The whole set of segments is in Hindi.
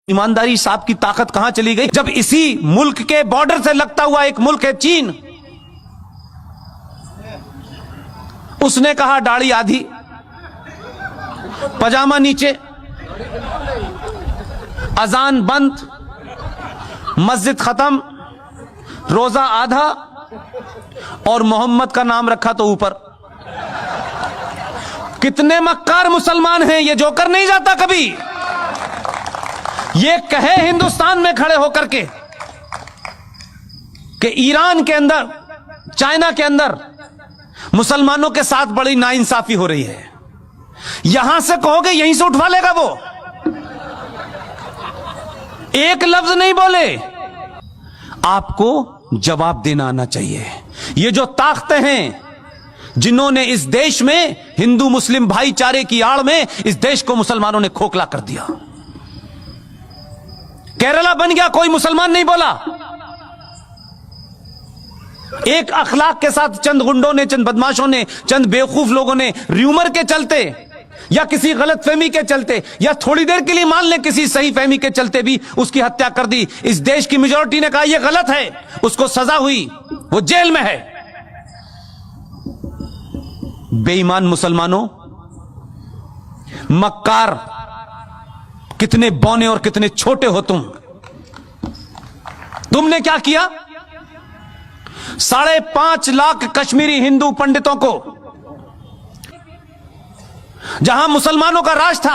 ईमानदारी साहब की ताकत कहां चली गई जब इसी मुल्क के बॉर्डर से लगता हुआ एक मुल्क है चीन, उसने कहा दाढ़ी आधी पजामा नीचे, अजान बंद, मस्जिद खत्म, रोजा आधा और मोहम्मद का नाम रखा तो ऊपर। कितने मक्कार मुसलमान हैं, ये जोकर नहीं जाता कभी। ये कहे हिंदुस्तान में खड़े होकर के कि ईरान के अंदर, चाइना के अंदर मुसलमानों के साथ बड़ी नाइंसाफी हो रही है, यहां से कहोगे यहीं से उठवा लेगा वो। एक लफ्ज नहीं बोले। आपको जवाब देना आना चाहिए। ये जो ताकतें हैं जिन्होंने इस देश में हिंदू मुस्लिम भाईचारे की आड़ में इस देश को मुसलमानों ने खोखला कर दिया। केरला बन गया, कोई मुसलमान नहीं बोला। एक अखलाक के साथ चंद गुंडों ने, चंद बदमाशों ने, चंद बेवकूफ लोगों ने र्यूमर के चलते या किसी गलत फहमी के चलते या थोड़ी देर के लिए मान लें किसी सही फहमी के चलते भी उसकी हत्या कर दी। इस देश की मेजॉरिटी ने कहा यह गलत है, उसको सजा हुई, वो जेल में है। बेईमान मुसलमानों, मक्कार, कितने बौने और कितने छोटे हो तुमने क्या किया? 5.5 लाख कश्मीरी हिंदू पंडितों को, जहां मुसलमानों का राज था,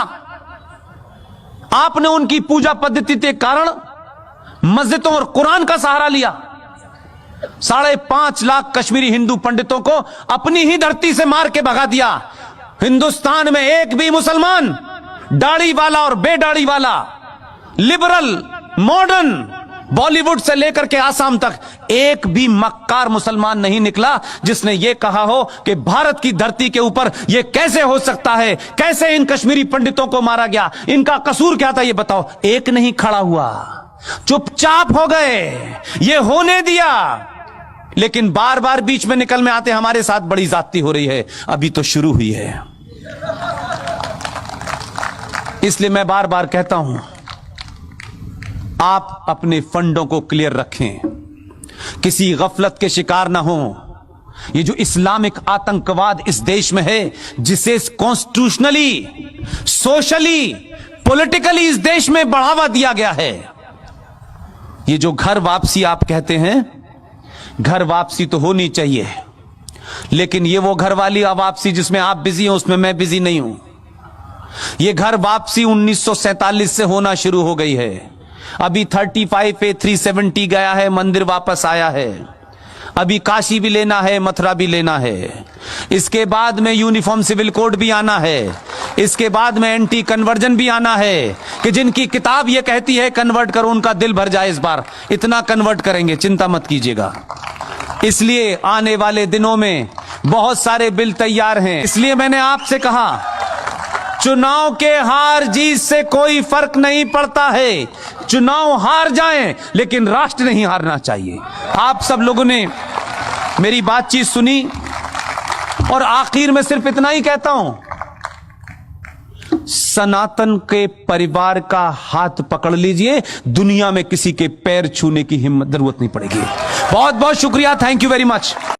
आपने उनकी पूजा पद्धति के कारण मस्जिदों और कुरान का सहारा लिया। 5.5 लाख कश्मीरी हिंदू पंडितों को अपनी ही धरती से मार के भगा दिया। हिंदुस्तान में एक भी मुसलमान, दाढ़ी वाला और बेदाढ़ी वाला, लिबरल, मॉडर्न, बॉलीवुड से लेकर के आसाम तक एक भी मक्कार मुसलमान नहीं निकला जिसने यह कहा हो कि भारत की धरती के ऊपर यह कैसे हो सकता है, कैसे इन कश्मीरी पंडितों को मारा गया, इनका कसूर क्या था ये बताओ। एक नहीं खड़ा हुआ, चुपचाप हो गए, ये होने दिया। लेकिन बार बार बीच में निकल में आते हमारे साथ बड़ी ज्यादती हो रही है, अभी तो शुरू हुई है। इसलिए मैं बार बार कहता हूं, आप अपने फंडों को क्लियर रखें, किसी गफलत के शिकार ना हो। ये जो इस्लामिक आतंकवाद इस देश में है, जिसे कॉन्स्टिट्यूशनली, सोशली, पॉलिटिकली इस देश में बढ़ावा दिया गया है, ये जो घर वापसी आप कहते हैं, घर वापसी तो होनी चाहिए, लेकिन ये वो घर वाली वापसी जिसमें आप बिजी हो उसमें मैं बिजी नहीं हूं। ये घर वापसी 1947 से होना शुरू हो गई है। अभी 35A 370 गया है, मंदिर वापस आया है। अभी काशी भी लेना है, मथुरा भी लेना है। इसके बाद में यूनिफॉर्म सिविल कोड भी आना है। इसके बाद में एंटी कन्वर्जन भी आना है कि जिनकी किताब ये कहती है कन्वर्ट करो, उनका दिल भर जाए। इस बार इतना कन्वर्ट करेंगे, चिंता मत कीजिएगा। इसलिए आने वाले दिनों में बहुत सारे बिल तैयार हैं। इसलिए मैंने आपसे कहा, चुनाव के हार जीत से कोई फर्क नहीं पड़ता है। चुनाव हार जाएं, लेकिन राष्ट्र नहीं हारना चाहिए। आप सब लोगों ने मेरी बातचीत सुनी और आखिर में सिर्फ इतना ही कहता हूं, सनातन के परिवार का हाथ पकड़ लीजिए, दुनिया में किसी के पैर छूने की हिम्मत जरूरत नहीं पड़ेगी। बहुत बहुत शुक्रिया, थैंक यू वेरी मच।